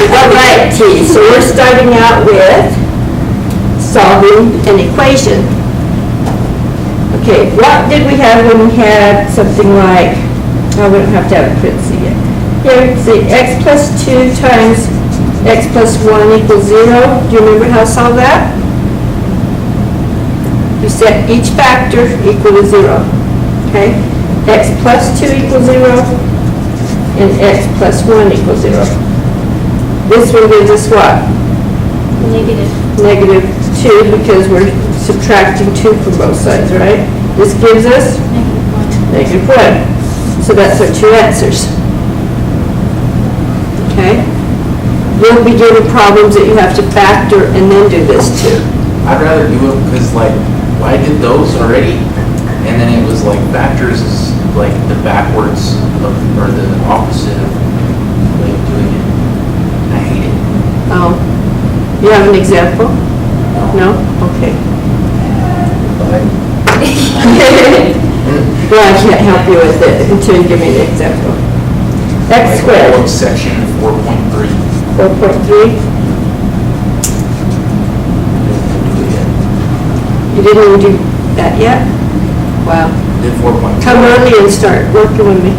All right, T. So we're starting out with solving an equation. Okay, what did we have when we had something like, oh, we don't have to have a parenthesis yet. Here, we can see x plus 2 times x plus 1 equals 0. Do you remember how to solve that? You set each factor equal to 0. Okay? X plus 2 equals 0, and x plus 1 equals 0. This one gives us what? Negative 2, because we're subtracting 2 from both sides, right? This gives us? Negative 1. So that's our two answers. Okay? You'll be given problems that you have to factor and then do this too. I'd rather do it because, like, I did those already, and then it was like factors is like the backwards of, or the opposite of way of doing it. I hate it. Oh. You have an example? No? Okay. Well, I can't help you with it until you give me an example. X squared. Like section 4.3. 4.3. You didn't even do that yet? Wow. Did 4.3. Come early and start working with me.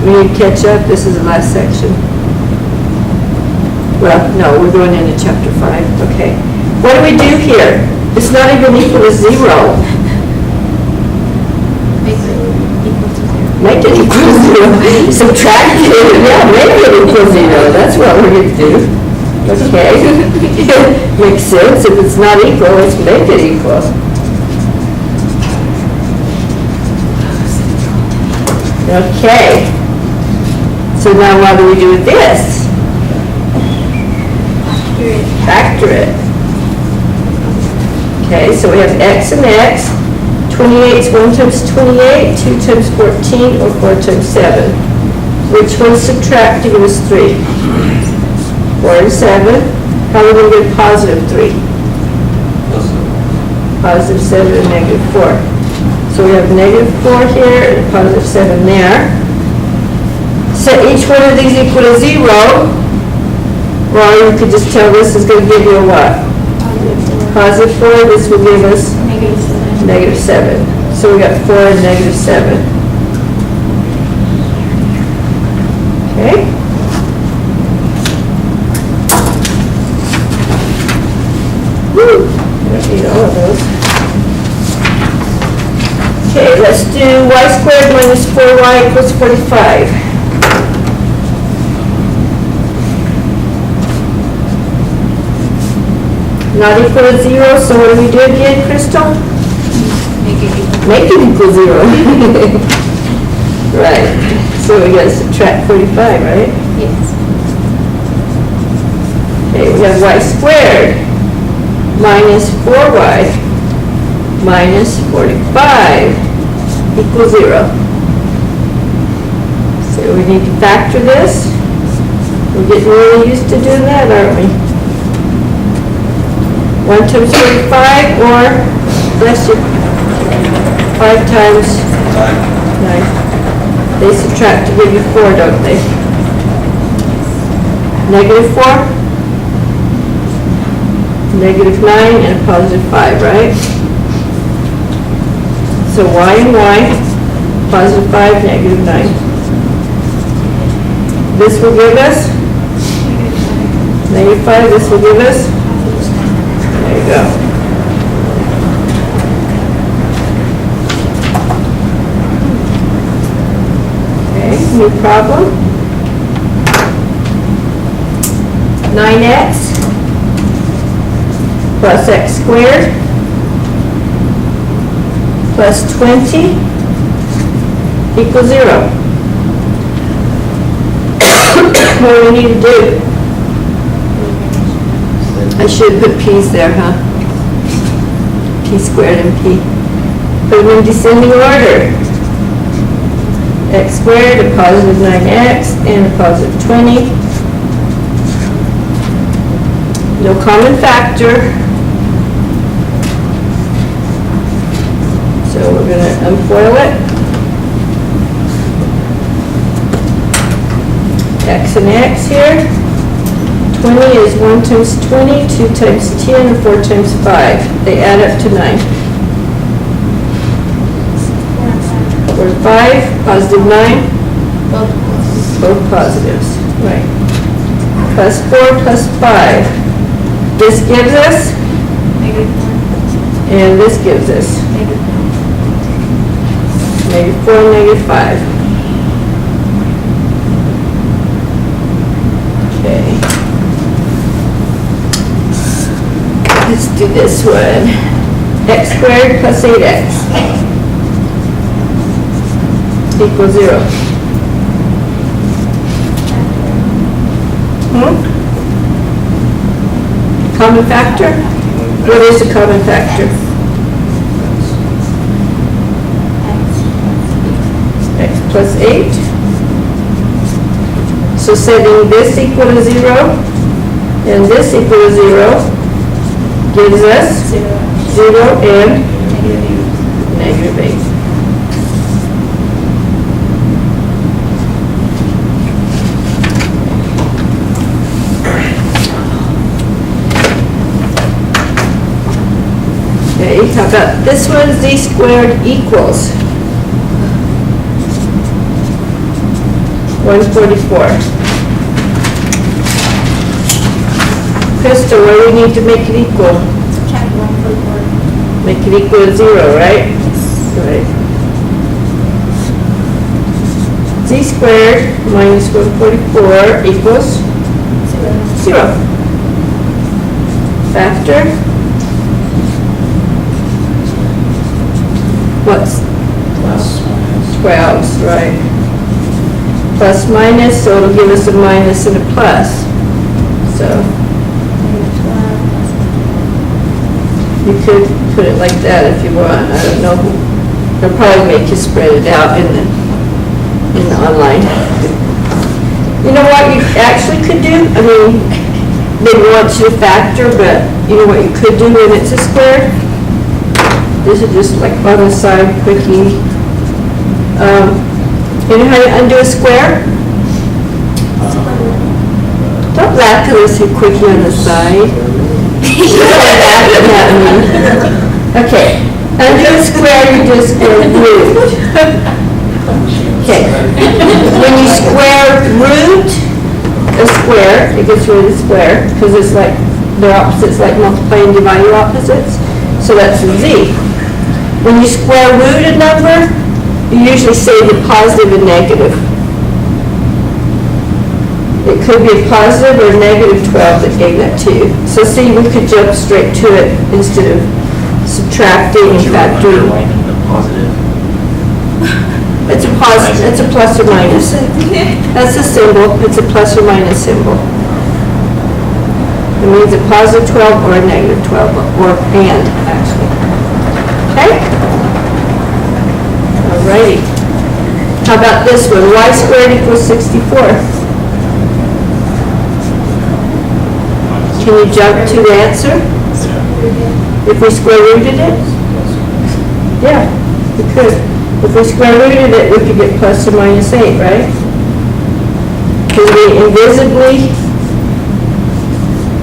We need to catch up. This is the last section. Well, no, we're going into chapter 5. Okay. What do we do here? It's not even equal to 0. Make it equal to 0. Subtract it. Yeah, make it equal to 0. That's what we're going to do. Okay. Makes sense. If it's not equal, let's make it equal. Okay. So now what do we do with this? Factor it. Okay, so we have x and x. 28 is 1 times 28, 2 times 14, or 4 times 7. Which one subtract to give us 3? 4 and 7. How are we going to get positive 3? Positive 7 and negative 4. So we have negative 4 here and positive 7 there. Set each one of these equal to 0. Well, you could just tell this is going to give you a what? Positive 4. This will give us negative 7. So we got 4 and negative 7. Okay. Woo. Don't need all of those. Okay, let's do y squared minus 4y equals 45. Not equal to 0, so what do we do again, Crystal? Make it equal 0. Right. So we got to subtract 45, right? Yes. Okay, we have y squared minus 4y minus 45 equals 0. So we need to factor this. We're getting really used to doing that, aren't we? 1 times 45, or, bless you, 5 times 9. They subtract to give you 4, don't they? Negative 4, negative 9, and a positive 5, right? So y and y, positive 5, negative 9. This will give us negative 5, this will give us, there you go. Okay, new problem. 9x plus x squared plus 20 equals 0. What do we need to do? I should put p's there, huh? P squared and p. Put them in descending order. X squared, a positive 9x, and a positive 20. No common factor. So we're going to unfoil it. x and x here. 20 is 1 times 20, 2 times 10, and 4 times 5. They add up to 9. 4 and 5, positive 9. Both positives, right. Plus 4 plus 5. This gives us, and this gives us -4 and -5. Okay. Let's do this one. X squared plus 8x equals 0. Common factor? What is a common factor? X plus 8. So setting this equal to 0 and this equal to 0 gives us 0 and -8. Okay, how about this one? Z squared equals 144. Krista, what do we need to make it equal? Subtract 144. Make it equal to 0, right? Right. Z squared minus 144 equals 0. Factor? What's Plus, minus. 12, right? Plus minus, so it'll give us a minus and a plus. So you could put it like that if you want. I don't know. They'll probably make you spread it out in the online. You know what you actually could do? I mean, they want you to factor, but you know what you could do when it's a square? This is just like on the side, quickie. You know how you undo a square? Don't laugh till I say quickie on the side. Okay, undo a square, you do a square root. Okay, when you square root a square, it gets rid of the square, because it's like, they're opposites, like multiply and divide your opposites. So that's a z. When you square root a number, you usually say the positive and negative. It could be a positive or negative 12 that gave that to you. So see, we could jump straight to it instead of subtracting and You're factoring. underlining the positive. It's a positive, it's a plus or minus. That's a symbol, it's a plus or minus symbol. It means a positive 12 or a negative 12, or and, actually. Okay? Alrighty. How about this one? Y squared equals 64. Can you jump to the answer? If we square rooted it? Yeah, we could. If we square rooted it, we could get plus or minus 8, right? Because we invisibly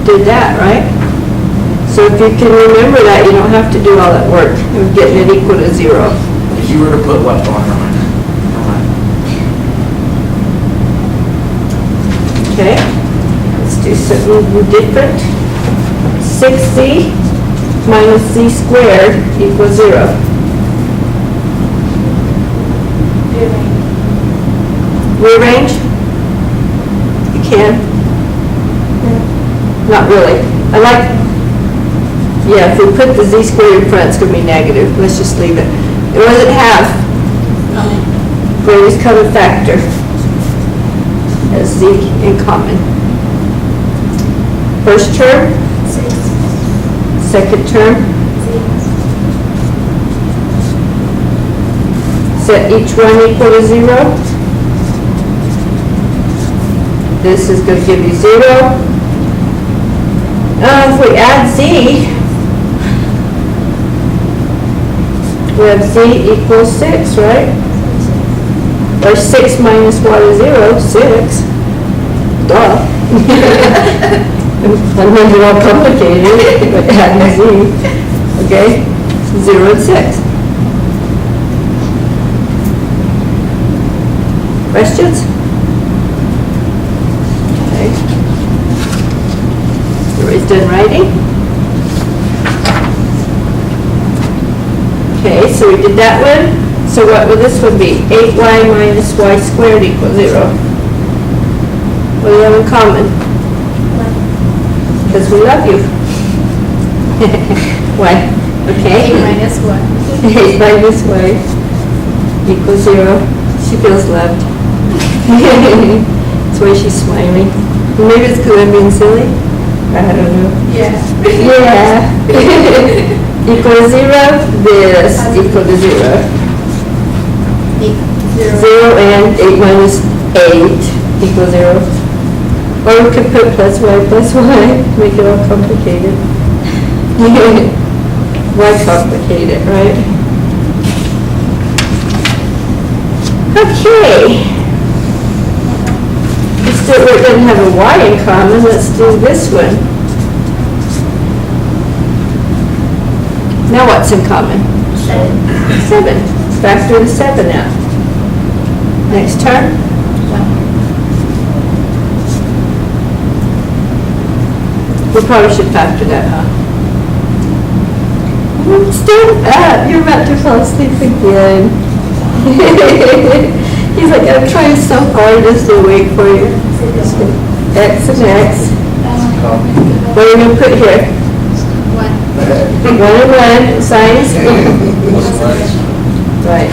did that, right? So if you can remember that, you don't have to do all that work of getting it equal to 0. If you were to put what on it? Okay, let's do something different. 6z minus z squared equals 0. Rearrange? You can? Not really. I like, yeah, if we put the z squared in front, it's going to be negative. Let's just leave it. It wasn't half. Greatest common factor. As z in common. First term? 6. Second term? Set each one equal to 0. This is going to give you 0. If we add z, we have z equals 6, right? Or 6 minus y is 0, 6. duh. I'm going to be all complicated, but adding z. Okay, 0 and 6. Questions? Okay. Everybody's done writing? Okay, so we did that one. So what would this one be? 8y minus y squared equals 0. What do you have in common? Because we love you. Why? Okay. 8 minus 1. 8 minus y equals 0. She feels loved. That's why she's smiling. Maybe it's because I'm being silly. I don't know. Yeah. Yeah. Equals 0. This equal to 0. 0 and 8 minus 8 equals 0. Or we could put plus y, make it all complicated. Why complicate it, right? Okay. It doesn't have a y in common. Let's do this one. Now what's in common? 7. Factor the 7 out. Next term? 1. We probably should factor that, huh? Stand up. You're about to fall asleep again. He's like, I'm trying so hard just to wait for you. X and X. What are you going to put here? 1 and 1. Signs? Right.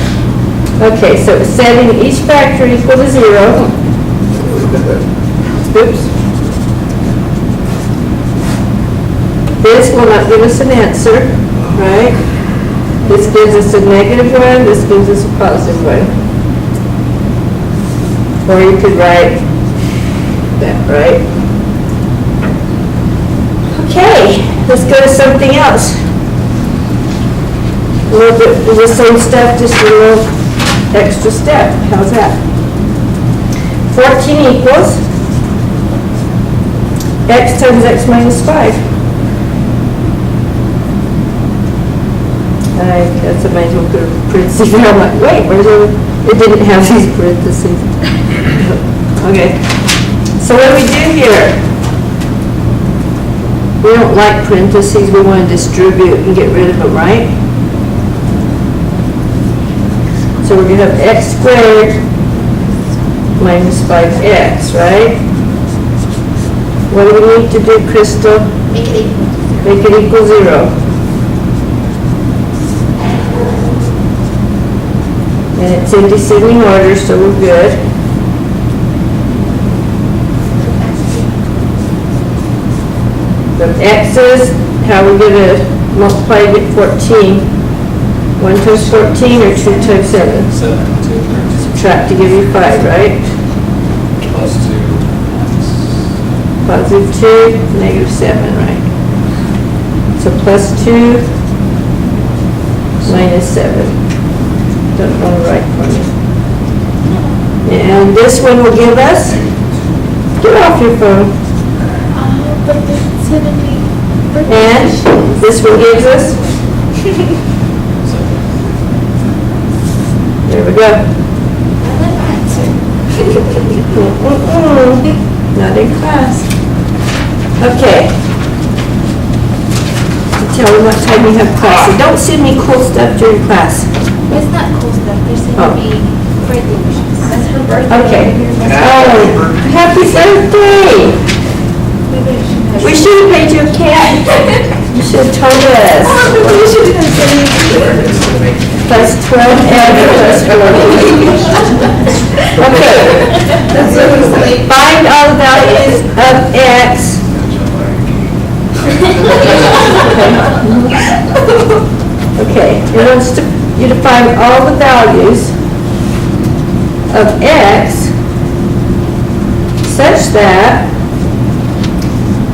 Okay, so setting each factor equal to 0. Oops. This will not give us an answer, right? This gives us a negative 1, this gives us a positive 1. Or you could write that, right? Okay, let's go to something else. A little bit of the same stuff, just a little extra step. How's that? 14 equals x times x minus 5. I guess I might as well put a parentheses there. I'm like, wait, where's it didn't have these parentheses. Okay. So what do we do here? We don't like parentheses. We want to distribute and get rid of them, right? So we're going to have x squared minus 5x, right? What do we need to do, Crystal? Make it equal. Make it equal 0. And it's in descending order, so we're good. The x's, how are we going to multiply to get 14? 1 times 14 or 2 times 7? 7. Subtract to give you 5, right? Plus 2. Positive 2, negative 7, right? So plus 2 minus 7. Don't want to write for me. And this one will give us, get off your phone. But the 70. And this one gives us, there we go. Not in class. Okay. Tell me what time you have class. And don't send me cool stuff during class. It's not cool stuff. There's going Oh. to be birthday wishes. That's her birthday. Okay. Oh, happy birthday! We should have paid you a cat. You should have told us. We should have said Plus 12 and plus 40. Okay. Find all the values of x. Okay. It wants you to find all the values of x such that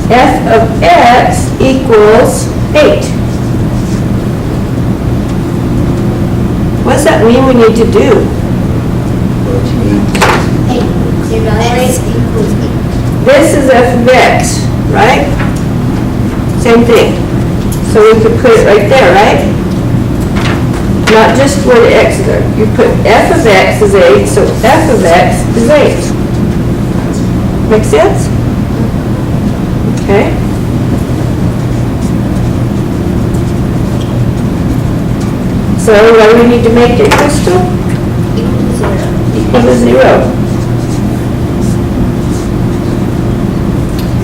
f of x equals 8. What does that mean we need to do? Evaluate equals 8. this is f of x, right? Same thing. So we could put it right there, right? Not just where the x's are. You put f of x is 8, so f of x is 8. Make sense? Okay. So what do we need to make it, Crystal? Equal to 0.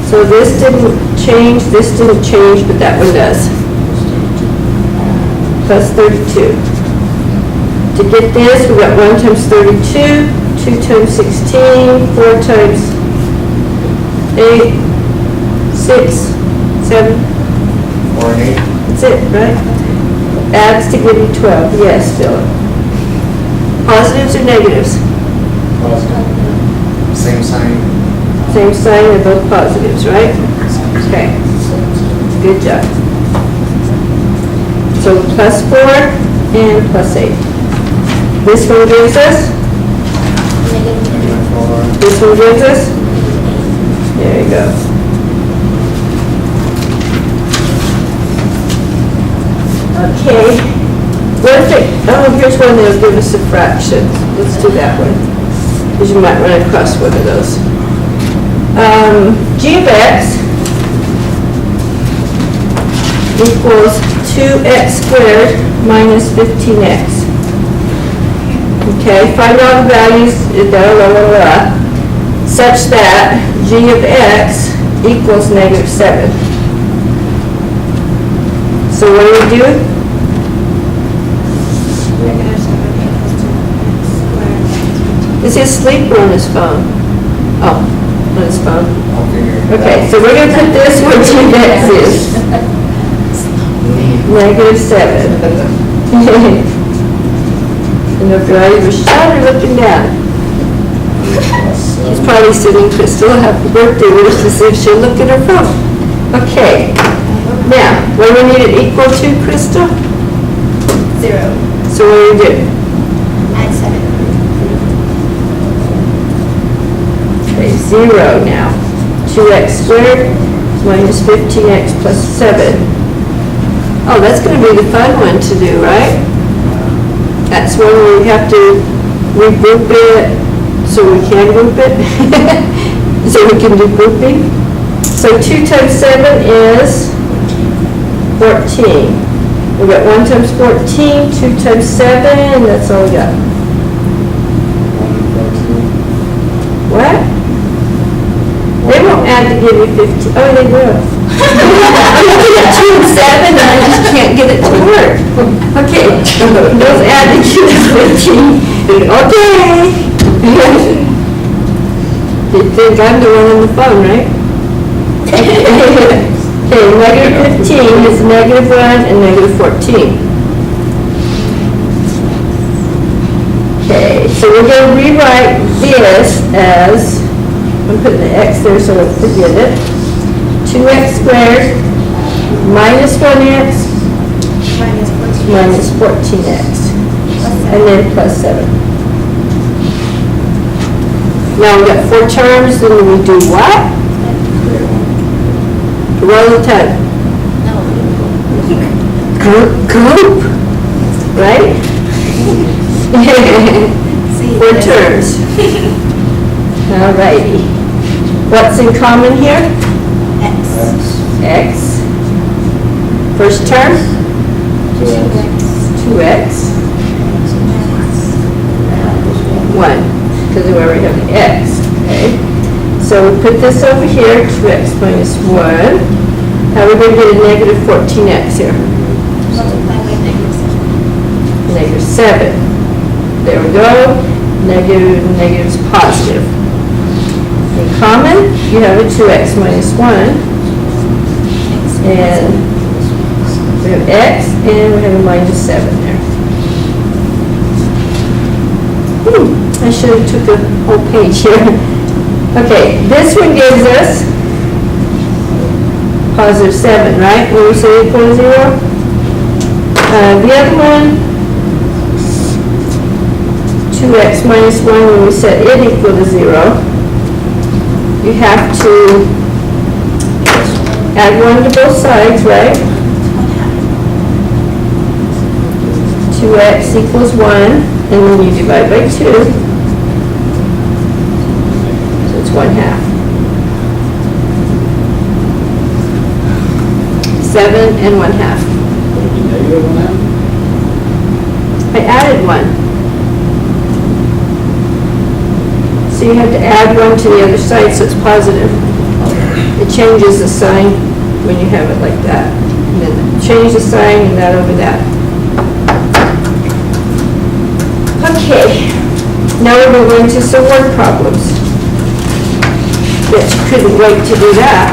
So this didn't change, but that one does. Plus 32. To get this, we got 1 times 32, 2 times 16, 4 times 8, 6, 7. 4 and 8. That's it, right? Adds to give you 12. Yes, Philip. Positives or negatives? Positive. Same sign. Same sign, they're both positives, right? Okay, good job. So plus 4 and plus 8. This one gives us? Negative 4. This one gives us? There you go. Okay. What if it, oh, here's one that'll give us a fraction. Let's do that one. Because you might run across one of those. G of x equals 2x squared minus 15x. Okay, find all the values, such that g of x equals negative 7. So what do we do? Is he asleep or on his phone? Oh, on his phone. I'll figure it Okay, out. so we're going to put this where g of x is. Negative 7. And the guy was shyly looking down. He's probably sitting, Crystal, happy birthday wishes, if she'll look at her phone. Okay. Now, what do we need it equal to, Crystal? 0. So what do we do? Add 7. Okay, 0 now. 2x squared minus 15x plus 7. Oh, that's going to be the fun one to do, right? That's when we have to regroup it so we can group it. So we can do grouping. So 2 times 7 is 14. We got 1 times 14, 2 times 7, that's all we got. 1 and 14. What? They won't add to give you 15. Oh, they will. I'm looking at 2 and 7 and I just can't get it to work. Okay, those add to give us 15. Okay. You think I'm the one on the phone, right? Okay, negative 15 is negative 1 and negative 14. Okay, so we're going to rewrite this as, I'm putting the x there so I don't forget it, 2x squared minus 1x minus 14x, and then plus 7. Now we've got 4 terms, then we do what? Roll the tongue. Group, right? 4 terms. All righty. What's in common here? X. First term? 2x. 1, because we already have the x, okay? So we put this over here, 2x minus 1. How are we going to get a negative 14x here? Negative 7. There we go. Negative is positive. In common, you have a 2x minus 1. And we have x, and we have a minus 7 there. I should have took a whole page here. Okay, this one gives us positive 7, right? When we say equal to 0. The other one, 2x minus 1, when we set it equal to 0. you have to add 1 to both sides, right? 2x equals 1, and then you divide by 2. So it's 1/2. 7 and 1/2. Would it be negative on that? I added 1. So you have to add 1 to the other side, so it's positive. It changes the sign when you have it like that. And then change the sign and that over that. Okay, now we're going to go into some word problems. Bet you couldn't wait to do that.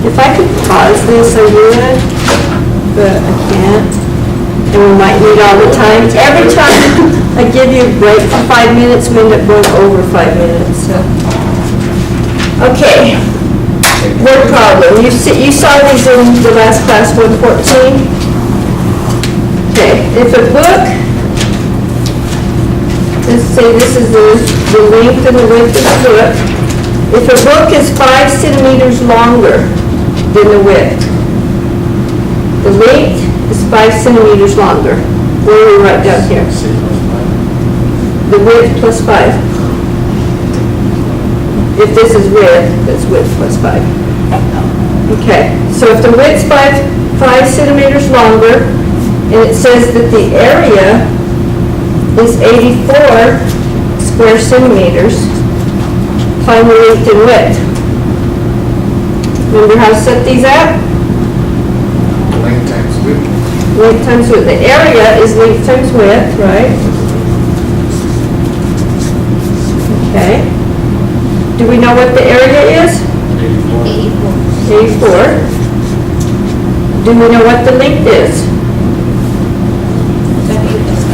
If I could pause this, I would, but I can't. And we might need all the time. Every time I give you a break for 5 minutes, we end up going over 5 minutes, so. Okay, word problem. You saw these in the last class, 114. Okay, if a book, let's say this is the length and the width of the book. If a book is 5 centimeters longer than the width, the length is 5 centimeters longer. What do we write down here? C plus 5. The width plus 5. If this is width, that's width plus 5. Okay, so if the width's 5 centimeters longer, and it says that the area is 84 square centimeters, find the length and width. Remember how to set these up? Length times width. Length times width. The area is length times width, right? Okay. Do we know what the area is? 84. Do we know what the length is?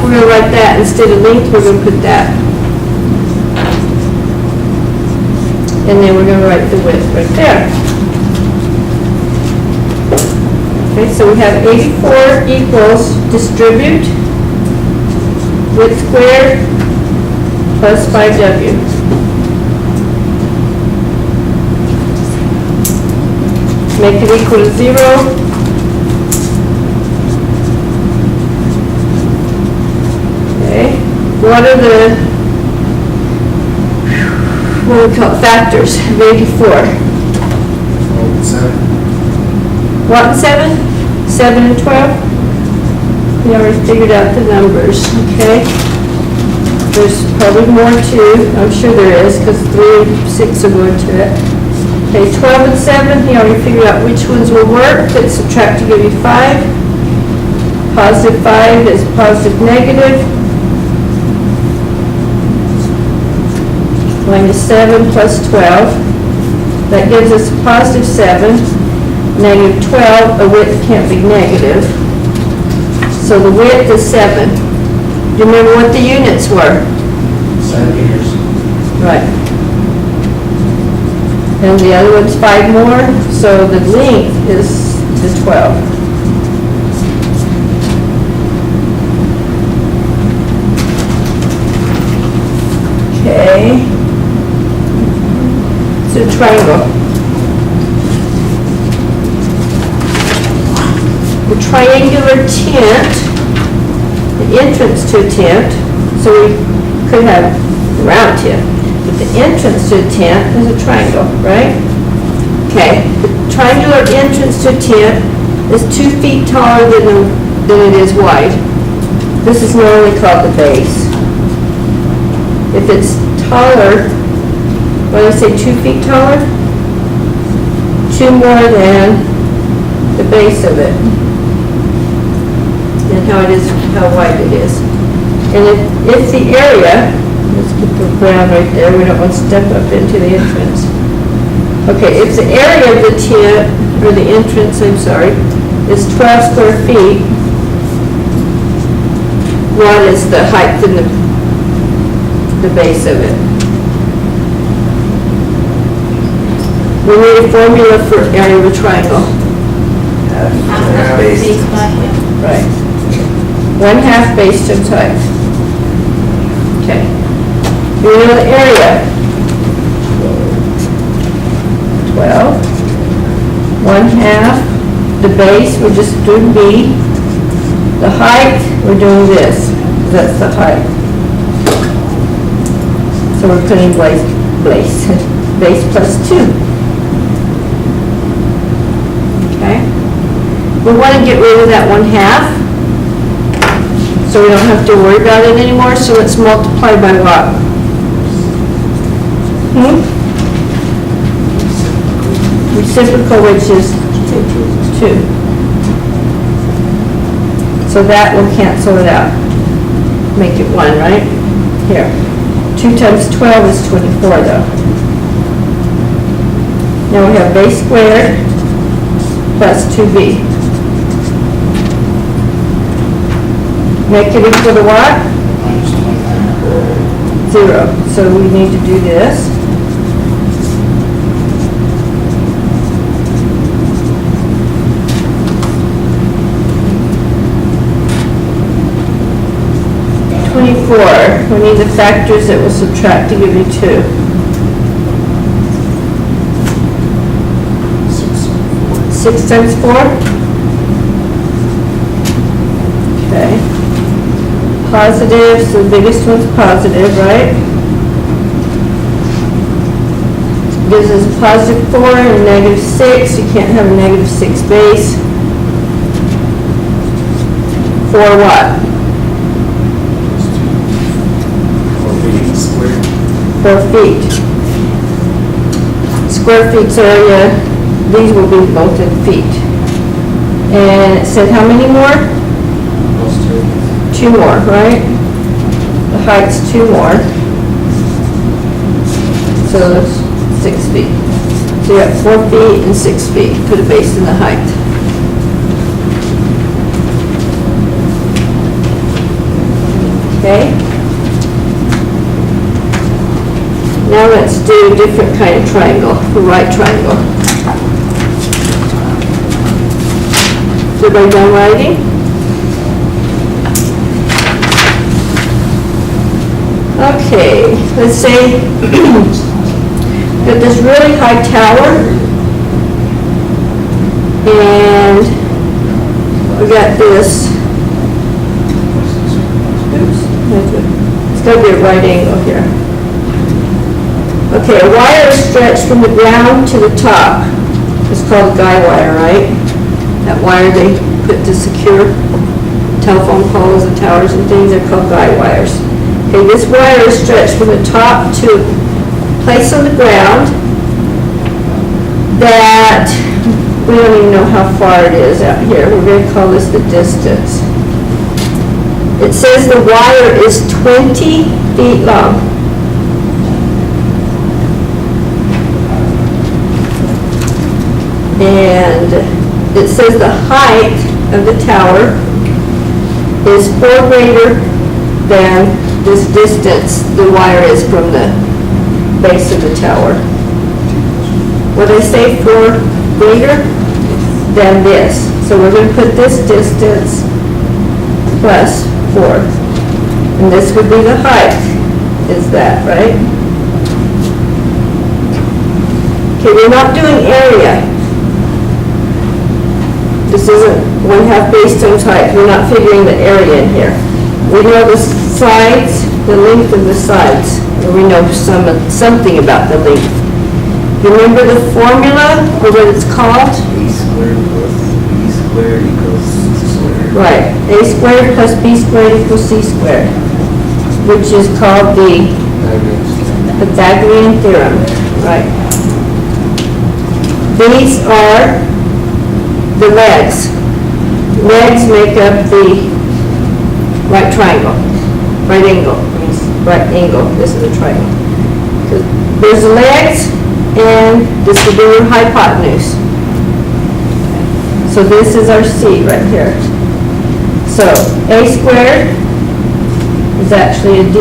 We're going to write that. Instead of length, we're going to put that. And then we're going to write the width right there. Okay, so we have 84 equals distribute width squared plus 5w. Make it equal to 0. Okay, what are the, what do we call it, factors of 84? 7. What and 7? 7 and 12? We already figured out the numbers, okay? There's probably more too, I'm sure there is, because 3 and 6 are going to it. Okay, 12 and 7, he already figured out which ones will work. Let's subtract to give you 5. Positive 5 is positive negative. Minus 7 plus 12. That gives us a positive 7. Negative 12, a width can't be negative. So the width is 7. Do you remember what the units were? Centimeters. Right. And the other one's 5 more, so the length is the 12. Okay. It's a triangle. The triangular tent, the entrance to a tent, so we could have a round tent. But the entrance to a tent is a triangle, right? Okay, the triangular entrance to a tent is 2 feet taller than it is wide. This is normally called the base. If it's taller, what did I say, 2 feet taller? 2 more than the base of it. And how it is, how wide it is. And if the area, let's put the brown right there, we don't want to step up into the entrance. Okay, if the area of the tent, or the entrance, I'm sorry, is 12 square feet, what is the height and the base of it? We need a formula for area of a triangle. Base by him. Right. 1/2 base times height. Okay. You know the area? 12. 1/2. The base, we're just doing B. The height, we're doing this. That's the height. So we're putting base plus 2. Okay? We want to get rid of that 1/2, so we don't have to worry about it anymore, so let's multiply by what? Reciprocal, which is 2. So that will cancel it out. Make it 1, right? Here. 2 times 12 is 24, though. Now we have base squared plus 2b. Make it equal to what? Minus 25. 0. So we need to do this. We need the factors that will subtract to give you 2. 6 times 4? Okay. Positive, so the biggest one's positive, right? Gives us a positive 4 and a negative 6. You can't have a negative 6 base. 4 what? 4 feet. Square feet's area, these will be both in feet. And it said how many more? Plus 2. 2 more, right? The height's 2 more. So that's 6 feet. So you have 4 feet and 6 feet. Put a base in the height. Okay? Now let's do a different kind of triangle, the right triangle. Is everybody done writing? Okay, let's say got this really high tower, and we got this, oops, it's got to be a right angle here. Okay, a wire is stretched from the ground to the top. It's called a guy wire, right? That wire they put to secure telephone poles and towers and things, they're called guy wires. Okay, this wire is stretched from the top to a place on the ground that we don't even know how far it is out here. We're going to call this the distance. It says the wire is 20 feet long. And it says the height of the tower is 4 greater than this distance the wire is from the base of the tower. What did I say, 4 greater than this? So we're going to put this distance plus 4. And this would be the height, is that, right? Okay, we're not doing area. This isn't 1/2 base times height. We're not figuring the area in here. We know the sides, the length of the sides, and we know something about the length. You remember the formula, or what it's called? A squared plus B squared equals C squared. Right. A squared plus B squared equals C squared, which is called the Pythagorean theorem. Right. These are the legs. Legs make up the right triangle. Right angle means right angle. This is a triangle. So there's the legs, and this will be your hypotenuse. So this is our C right here. So A squared is actually a D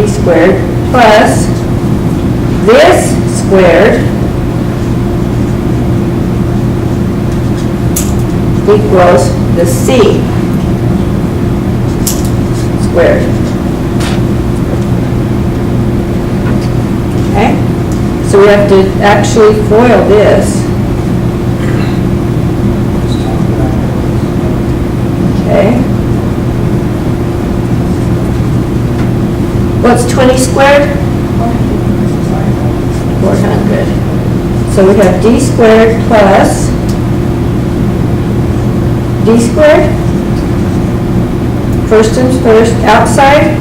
squared, plus this squared equals the C squared. So we have to actually FOIL this. Okay. What's 20 squared? 400. So we have d squared plus d squared. First things first, outside,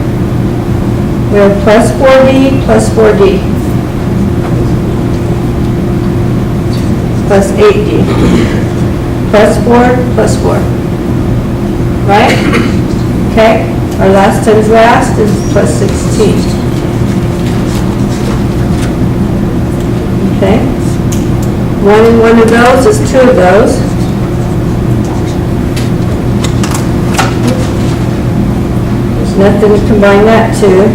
we have plus 4d plus 4d. Plus 8d. Plus 4 plus 4. Right? Okay? Our last times last is plus 16. Okay? 1 and 1 of those is 2 of those. There's nothing to combine that to.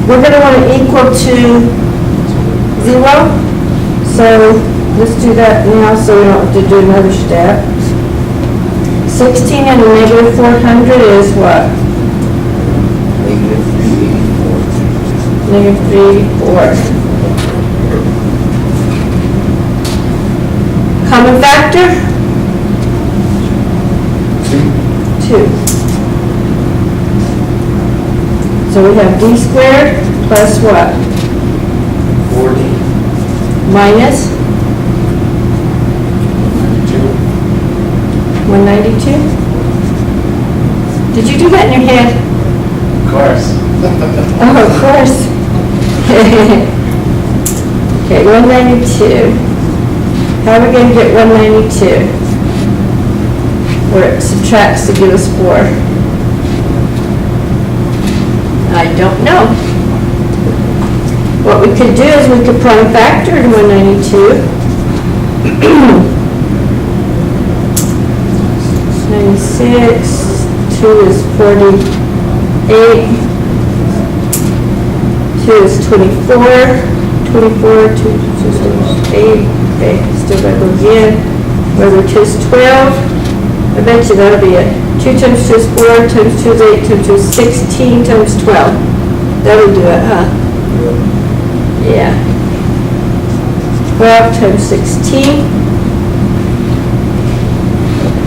We're going to want to equal to 0. So let's do that now so we don't have to do another step. 16 and a negative 400 is what? Negative 384. Negative 384. Common factor? 2. So we have d squared plus what? 40. Minus 192? Did you do that in your head? Of course. Oh, of course. Okay, 192. How are we going to get 192? Where it subtracts to give us 4? I don't know. What we could do is we could prime factor in 192. 96, 2 is 48, 2 is 24, 24, 2 is 8, okay, still gotta go again. Whether 2 is 12, I bet you that'll be it. 2 times 2 is 4, times 2 is 8, times 2 is 16, times 12. That'll do it, huh? Yeah. 12 times 16.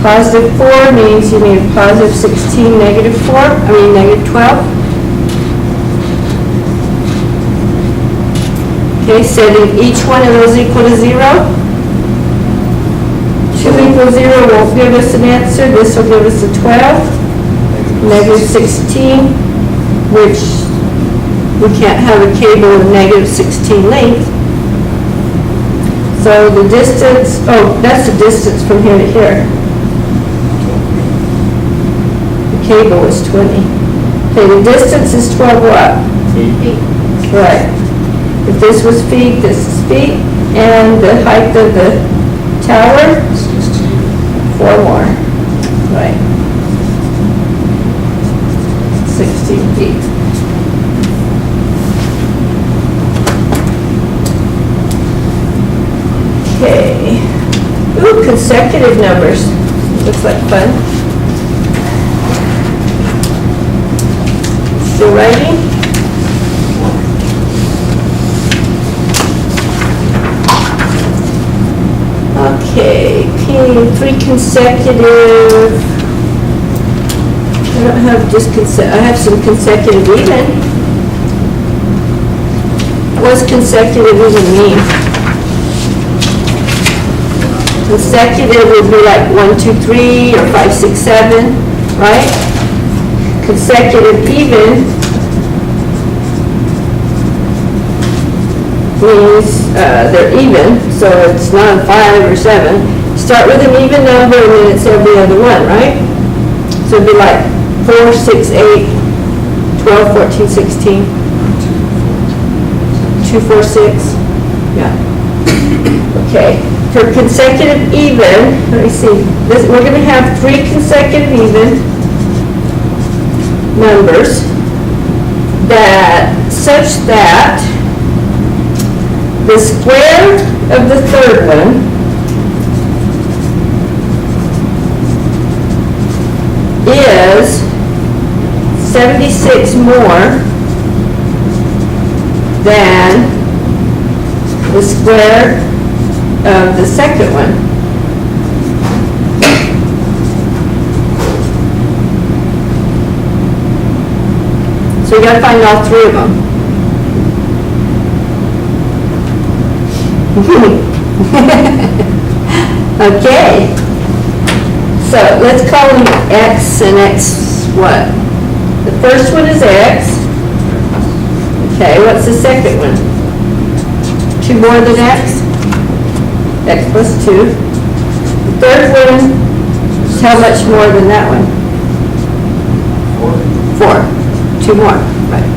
Positive 4 means you need positive 16, negative 12. Okay, setting each one of those equal to 0. 2 equals 0 won't give us an answer. This will give us a 12. Negative 16, which we can't have a cable with negative 16 length. So the distance, oh, that's the distance from here to here. Cable is 20. Okay, the distance is 12 what? 8. Right. If this was feet, this is feet, and the height of the tower? 4 more. Right. 16 feet. Okay. Ooh, consecutive numbers. Looks like fun. Still writing? Okay, 3 consecutive. I don't have just I have some consecutive even. What's consecutive even mean? Consecutive would be like 1, 2, 3, or 5, 6, 7, right? Consecutive even means they're even, so it's not 5 or 7. Start with an even number and then it's every other one, right? So it'd be like 4, 6, 8, 12, 14, 16, 2, 4, 6, yeah. Okay, for consecutive even, let me see, we're going to have 3 consecutive even numbers such that the square of the third one is 76 more than the square of the second one. So you gotta find all three of them. Okay. So let's call them x and x what? The first one is x. Okay, what's the second one? 2 more than x? X plus 2. The third one is how much more than that one? 4. 2 more, right.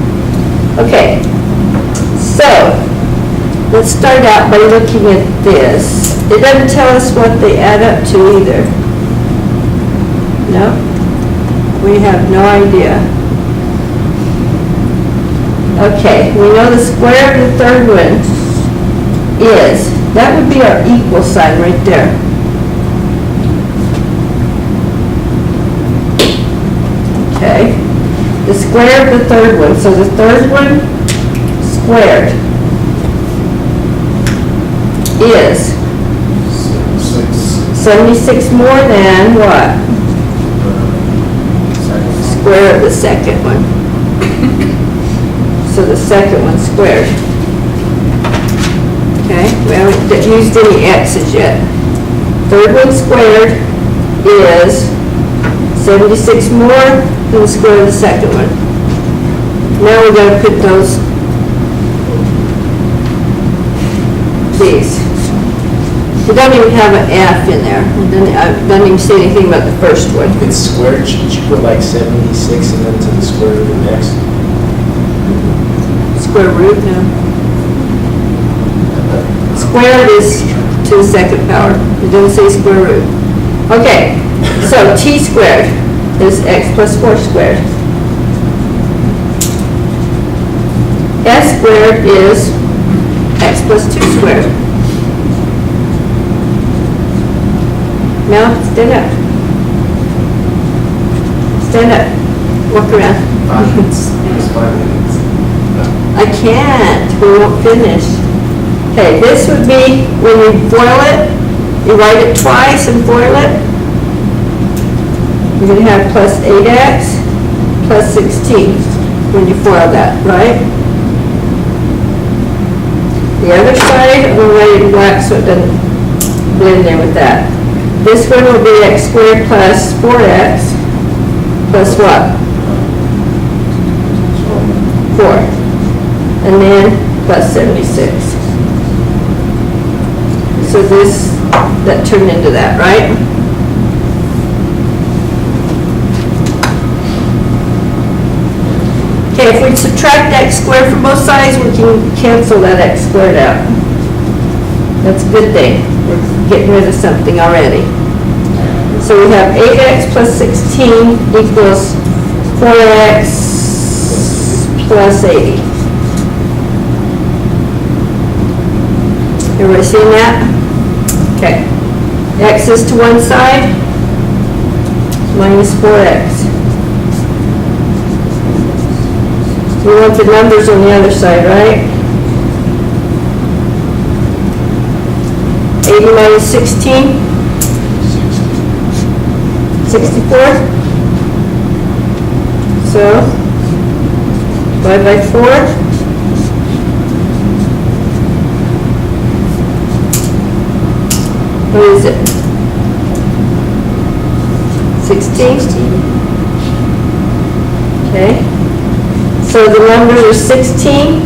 Okay, so let's start out by looking at this. It doesn't tell us what they add up to either. No? We have no idea. Okay, we know the square of the third one is, that would be our equal sign right there. Okay, the square of the third one, so the third one squared is 76 more than what? Square of the second one. So the second one squared. Okay, we haven't used any x's yet. Third one squared is 76 more than the square of the second one. Now we're going to put these. It doesn't even have an F in there. It doesn't even say anything about the first one. It's squared, should you put like 76 and then to the square root of x? Square root, no. Squared is to the second power. It doesn't say square root. Okay, so t squared is x plus 4 squared. S squared is x plus 2 squared. Now, stand up. Stand up. Walk around. It's 5 minutes. I can't. We won't finish. Okay, this would be when you FOIL it, you write it twice and FOIL it. You're going to have plus 8x plus 16 when you FOIL that, right? The other side, I'm going to write it in black so it doesn't blend in with that. This one will be x squared plus 4x plus what? 4. And then plus 76. So this, that turned into that, right? Okay, if we subtract x squared from both sides, we can cancel that x squared out. That's a good thing. We're getting rid of something already. So we have 8x plus 16 equals 4x plus 80. Everybody seeing that? Okay. X is to one side, minus 4x. We want the numbers on the other side, right? 80 minus 16? 64? So, divide by 4. What is it? 16? Okay. So the numbers are 16,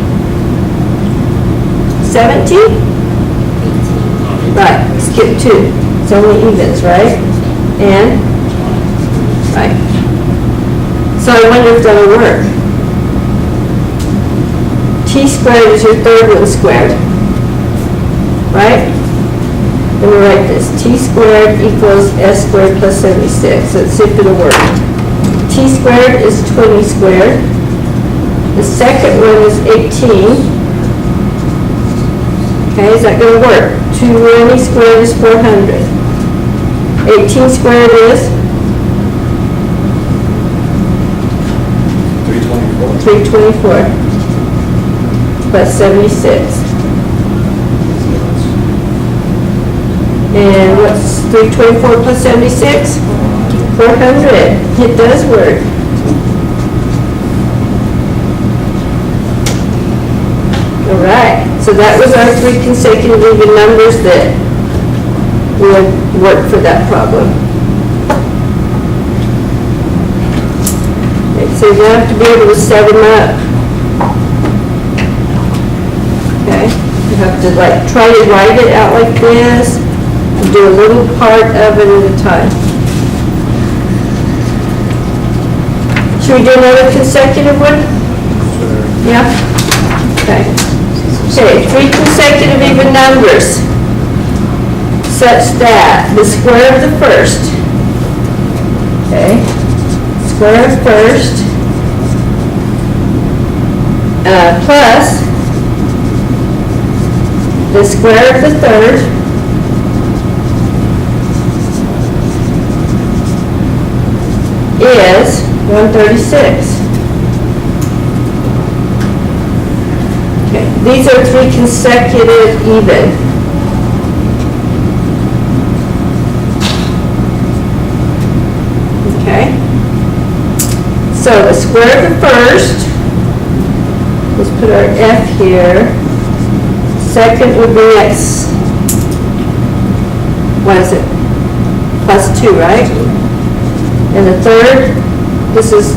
17? Right, skip 2. It's only evens, right? And? Right. So I wonder if that'll work. T squared is your third one squared. Right? Let me write this. T squared equals S squared plus 76. Let's see if it'll work. T squared is 20 squared. The second one is 18. Okay, is that going to work? 220 squared is 400. 18 squared is? 324. Plus 76. And what's 324 plus 76? 400. It does work. All right, so that was our 3 consecutive even numbers that would work for that problem. Okay, so you have to be able to set them up. Okay, you have to like try to write it out like this, and do a little part of it at a time. Should we do another consecutive one? Yeah? Okay. Okay, 3 consecutive even numbers such that the square of the first, okay, square of first, plus the square of the third, is 136. Okay, these are 3 consecutive even. Okay. So the square of the first, let's put our F here. Second would be x, what is it? Plus 2, right? And the third, this is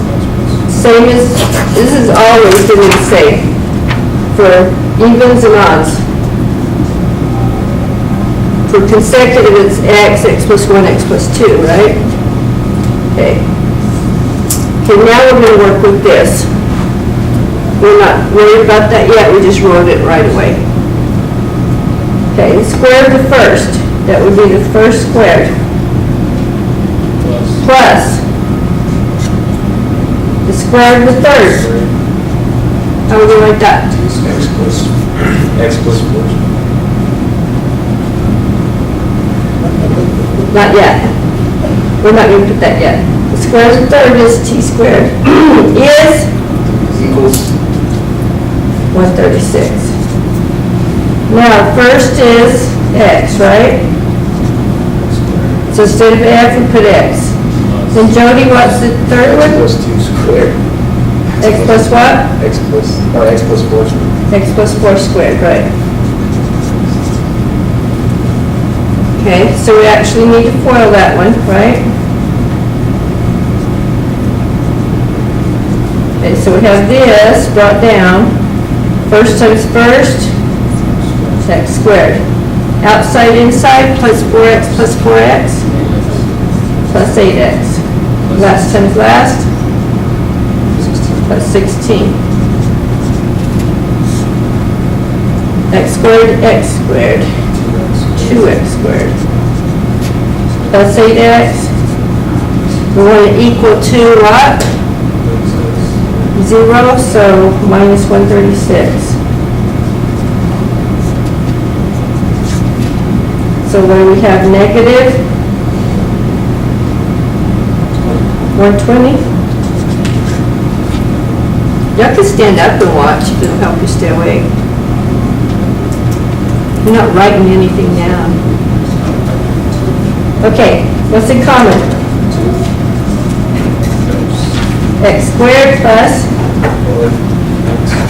same as, this is always going to be the same for evens and odds. For consecutive, it's x, x plus 1, x plus 2, right? Okay. Okay, now we're going to work with this. We're not worried about that yet, we just wrote it right away. Okay, the square of the first, that would be the first squared. Plus the square of the third. How would you write that? X plus 4. Not yet. We're not going to put that yet. The square of the third is t squared. Is Equals 136. Now, first is x, right? So instead of f, we put x. And Jody, what's the third X one? plus 2 squared. X plus what? X plus 4 squared. X plus 4 squared, right. Okay, so we actually need to FOIL that one, right? Okay, so we have this brought down. First times first, it's x squared. Outside, inside, plus 4x plus 4x, plus 8x. Last times last, plus 16. X squared, 2x squared. Plus 8x. We want to equal to what? 0, so minus 136. So what do we have? Negative 120. Y'all can stand up and watch. It'll help you stay awake. You're not writing anything down. Okay, what's in common? X squared plus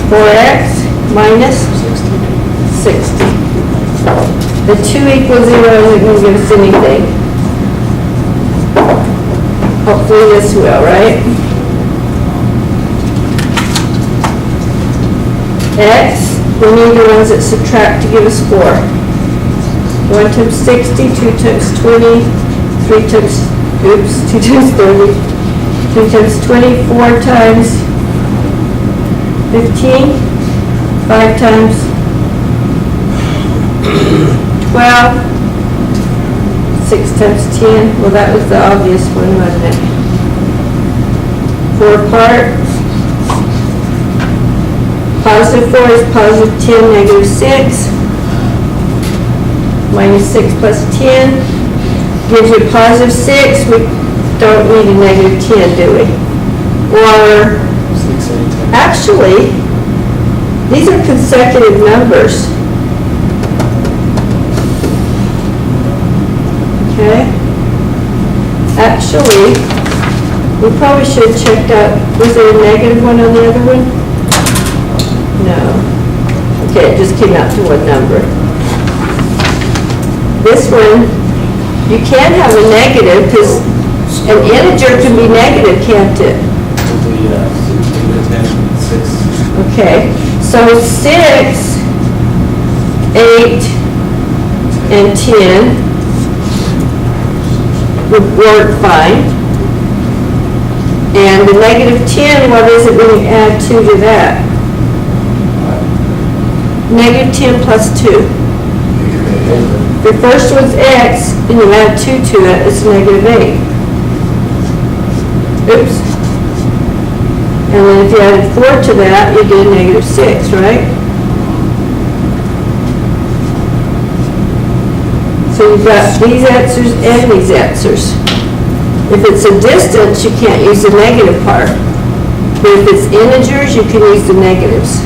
4x minus 60. The 2 equals 0 isn't going to give us anything. Hopefully this will, right? X, we need the ones that subtract to give us 4. 1 times 60, 2 times 20, 3 times, 2 times 30, 3 times 20, 4 times 15, 5 times 12, 6 times 10, well that was the obvious one, wasn't it? 4 apart. Positive 4 is positive 10, negative 6. Minus 6 plus 10 gives you positive 6. We don't need a negative 10, do we? Or, actually, these are consecutive numbers. Okay? Actually, we probably should have checked out, was there a negative one on the other one? No. Okay, it just came out to one number. This one, you can have a negative, because an integer can be negative, can't it? Okay, so 6, 8, and 10 would work fine. And the negative 10, what is it when you add 2 to that? Negative 10 plus 2. The first one's x, and you add 2 to it, it's negative 8. Oops. And then if you added 4 to that, you get a negative 6, right? So you've got these answers and these answers. If it's a distance, you can't use the negative part. But if it's integers, you can use the negatives.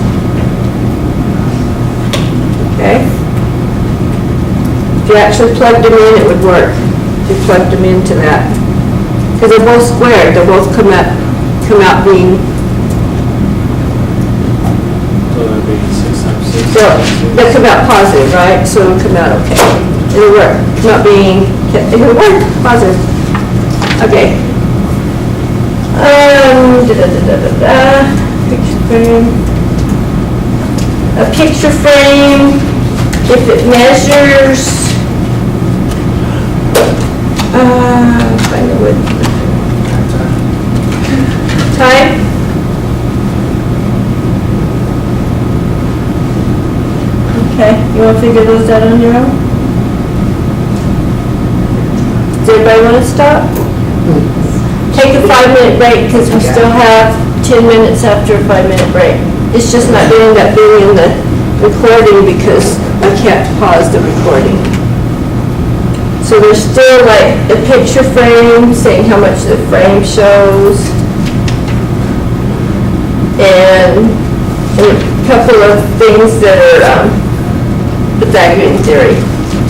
Okay? If you actually plugged them in, it would work. If you plugged them into that. Because they're both squared, they'll both come out being, So that'd be 6 times 6. they'll come out positive, right? So it'll come out okay. It'll work, not being, it'll work, positive. Okay. Picture frame. A picture frame, if it measures, find the width. Time? Okay, you want to figure those out on your own? Does everybody want to stop? Take a 5-minute break because we still have 10 minutes after a 5-minute break. It's just not going to end up being in the recording because I can't pause the recording. So there's still like a picture frame saying how much the frame shows. And a couple of things that are Pythagorean theory.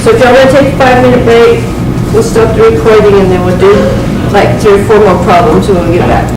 So if y'all want to take a 5-minute break, we'll stop the recording and then we'll do like 3 or 4 more problems and we'll get back.